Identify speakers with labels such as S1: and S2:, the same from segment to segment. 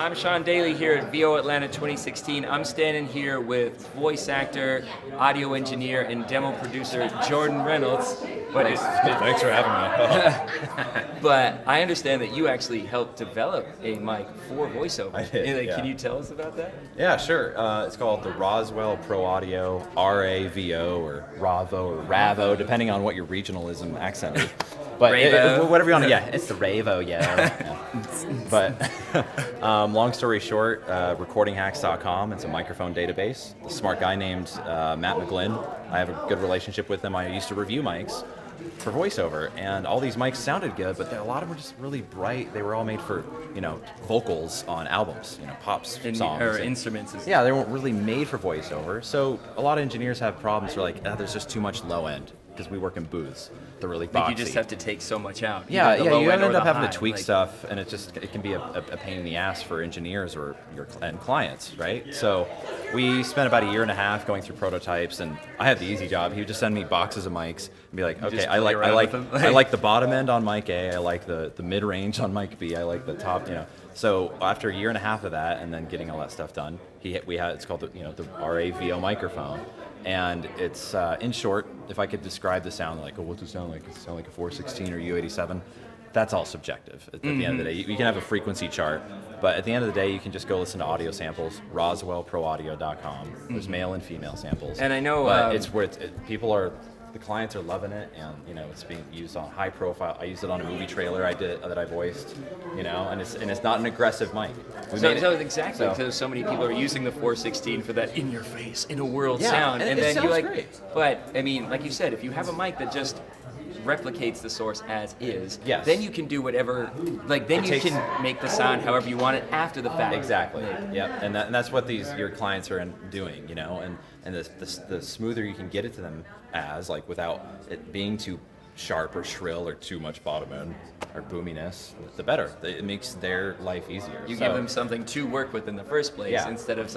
S1: I'm Sean Daly here at VO Atlanta 2016. I'm standing here with voice actor, audio engineer, and demo producer Jordan Reynolds.
S2: Thanks for having me.
S1: But I understand that you actually helped develop a mic for voiceover.
S2: I did, yeah.
S1: Can you tell us about that?
S2: Yeah, sure. It's called the Roswell Audio, RAVO, or RAVO, or RAVO, depending on what your regionalism accent is. But whatever you want to, yeah, it's the RAVO, yeah. But long story short, recordinghacks.com, it's a microphone database. The smart guy named Matt Mcglynn, I have a good relationship with him. I used to review mics for voiceover, and all these mics sounded good, but a lot of them were just really bright. They were all made for, vocals on albums, pop songs.
S1: Or instruments.
S2: Yeah, they weren't really made for voiceover. So a lot of engineers have problems. They're like, there's just too much low end, because we work in booths. They're really boxy.
S1: You just have to take so much out.
S2: You end up having to tweak stuff, and it can be a pain in the ass for engineers or and clients, right? So we spent about a year and a half going through prototypes, and I had the easy job. He would just send me boxes of mics and be like, okay, I like the bottom end on mic A, I like the mid range on mic B, I like the top, So after a year and a half of that, and then getting all that stuff done, it's called the RAVO microphone. And it's, in short, if I could describe the sound, like, what's it sound like? Does it sound like a 416 or U87? That's all subjective at the end of the day. You can have a frequency chart, but at the end of the day, you can just go listen to audio samples, roswellproaudio.com. There's male and female samples.
S1: And I know...
S2: But it's where the clients are loving it, and it's being used on high profile. I used it on a movie trailer that I voiced, and it's not an aggressive mic.
S1: So many people are using the 416 for that in your face, in a world sound,
S2: and then
S1: you
S2: great.
S1: But I mean, like you said, if you have a mic that just replicates the source as is,
S2: yes,
S1: then you can do whatever. Then you can make the sound however you want it after the fact.
S2: Exactly. Yep. And that's what your clients are doing, and the smoother you can get it to them as, like, without it being too sharp or shrill or too much bottom end or boominess, the better. It makes their life easier.
S1: You give them something to work with in the first place, instead of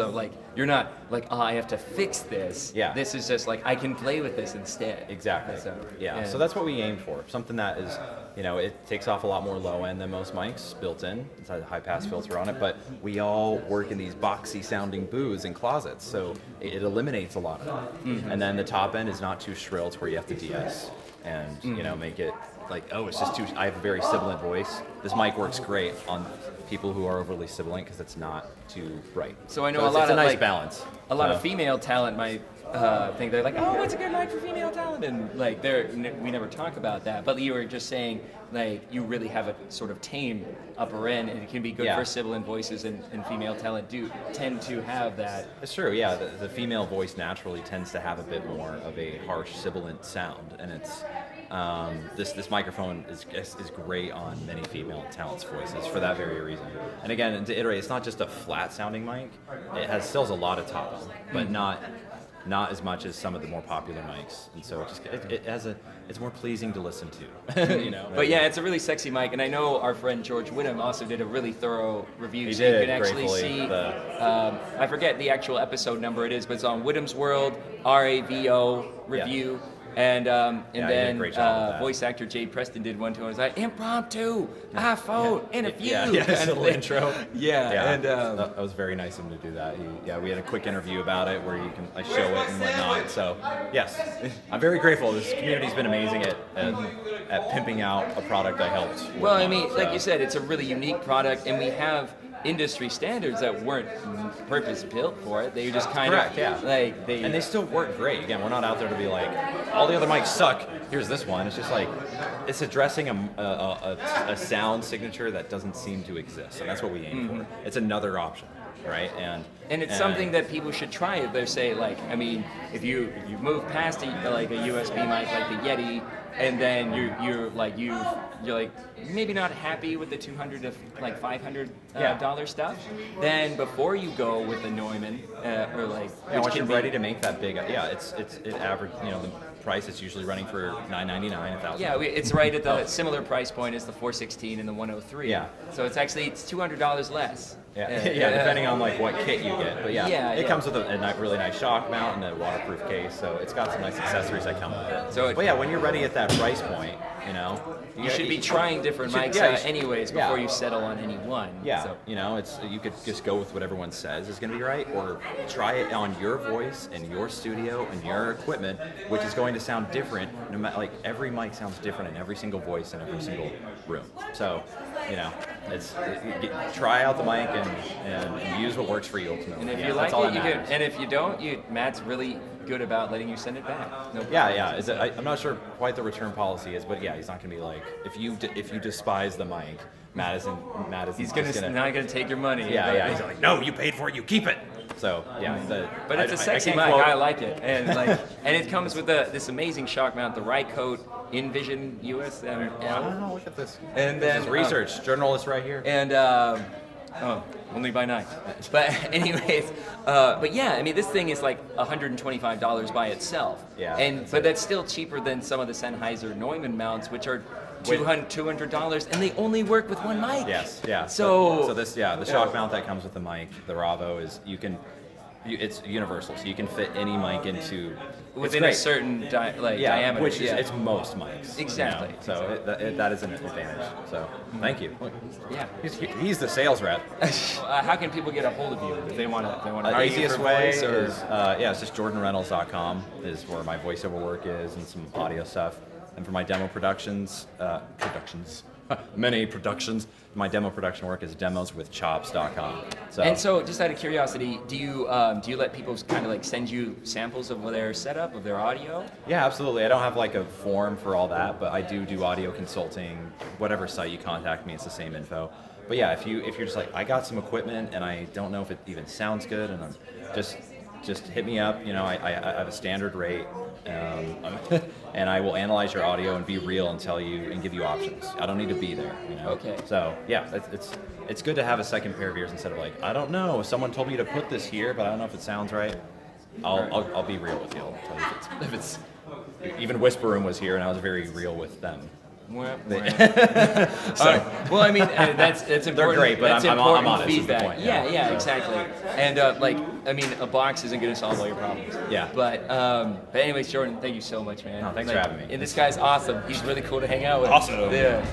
S1: you're not like, I have to fix this.
S2: Yeah.
S1: This is just like, I can play with this instead.
S2: Exactly. So that's what we aim for. Something that is, it takes off a lot more low end than most mics built in. It's a high pass filter on it, but we all work in these boxy sounding booths and closets, so it eliminates a lot of that. Mm-hmm. And then the top end is not too shrill to where you have to de-ess and make it like, it's just too. I have a very sibilant voice. This mic works great on people who are overly sibilant because it's not too bright.
S1: So I know
S2: it's a nice balance.
S1: A lot of female talent might think they're like, what's a good mic for female talent? And we never talk about that. But you were just saying, you really have a sort of tame upper end, and it can be good for sibilant voices, and female talent do tend to have that.
S2: It's true, yeah. The female voice naturally tends to have a bit more of a harsh sibilant sound, and it's this microphone is great on many female talents' voices for that very reason. And again, to iterate, it's not just a flat sounding mic. It still has a lot of top end, but not as much as some of the more popular mics, and so it's more pleasing to listen to.
S1: But yeah, it's a really sexy mic, and I know our friend George Whittam also did a really thorough review.
S2: He
S1: so
S2: did,
S1: you can actually see. I forget the actual episode number it is, but it's on Whittam's World RAVO review.
S2: Yeah.
S1: And then
S2: voice
S1: actor Jay Preston did one too. I was like, impromptu iPhone interview.
S2: Kind of intro.
S1: And
S2: that was very nice of him to do that. We had a quick interview about it where you can show it and whatnot. So yes, I'm very grateful. This community's been amazing at pimping out a product I helped.
S1: Well, I mean, like you said, it's a really unique product, and we have industry standards that weren't purpose built for it. They just kind of
S2: and they still work great. Again, we're not out there to be like, all the other mics suck, here's this one. It's just like, it's addressing a sound signature that doesn't seem to exist, and that's what we aim for. It's another option, right? And
S1: it's something that people should try. If they say, if you move past a USB mic like the Yeti, and then you're maybe not happy with the $200 to $500 dollar stuff, then before you go with the Neumann
S2: once you're ready to make that big, it average, the price is usually running for $999, $1,000.
S1: Yeah, it's right at the similar price point as the 416 and the 103.
S2: Yeah.
S1: So it's $200 less.
S2: Yeah, depending on like what kit you get, but it
S1: Yeah.
S2: comes with a really nice shock mount and a waterproof case, so it's got some nice accessories that come with it.
S1: So
S2: but yeah, when you're ready at that price point,
S1: you should be trying different mics anyways before you settle on any one.
S2: Yeah,
S1: So.
S2: you could just go with what everyone says is going to be right, or try it on your voice and your studio and your equipment, which is going to sound different. No matter, like every mic sounds different in every single voice in every single room. So, try out the mic and use what works for you ultimately.
S1: And if you like it, you can. And if you don't, Matt's really good about letting you send it back. No problem.
S2: I'm not sure quite the return policy is, but he's not going to be like if you despise the mic, Matt isn't.
S1: He's not gonna take your money.
S2: He's like, no, you paid for it, you keep it. So
S1: but it's a sexy mic. I like it, and and it comes with this amazing shock mount, the Rycote Envision USML.
S2: Wow, look at this.
S1: And
S2: this
S1: then
S2: is research journalist right here.
S1: And only by night. But anyways, this thing is like $125 by itself.
S2: Yeah.
S1: But that's still cheaper than some of the Sennheiser Neumann mounts, which are $200, and they only work with one mic.
S2: Yes, yeah.
S1: So
S2: the shock mount that comes with the mic, the Ravo, is it's universal, so you can fit any mic into
S1: within a certain diameter,
S2: which is it's most mics.
S1: Exactly.
S2: So that is an advantage. So thank you.
S1: Yeah.
S2: He's the sales rep.
S1: How can people get a hold of you if they want to?
S2: The easiest way is it's just JordanReynolds.com is where my voiceover work is and some audio stuff. And for my demo many productions, my demo production work is demoswithchops.com.
S1: So just out of curiosity, do you let people kind of like send you samples of their setup, of their audio?
S2: Yeah, absolutely. I don't have like a form for all that, but I do audio consulting. Whatever site you contact me, it's the same info. But yeah, if you're just like, I got some equipment and I don't know if it even sounds good, and I'm just hit me up. I have a standard rate, and I will analyze your audio and be real and tell you and give you options. I don't need to be there.
S1: Okay.
S2: So yeah, it's good to have a second pair of ears instead of like, I don't know, someone told me to put this here, but I don't know if it sounds right. I'll be real with you. I'll tell you if it's even Whisper Room was here, and I was very real with them.
S1: That's important.
S2: They're great, but I'm honest.
S1: Feedback.
S2: Is the point,
S1: yeah, exactly. And a box isn't going to solve all your problems.
S2: Yeah.
S1: But anyways, Jordan, thank you so much, man.
S2: No, thanks for having me.
S1: And this guy's awesome. He's really cool to hang out with.
S2: Awesome.
S1: Yeah.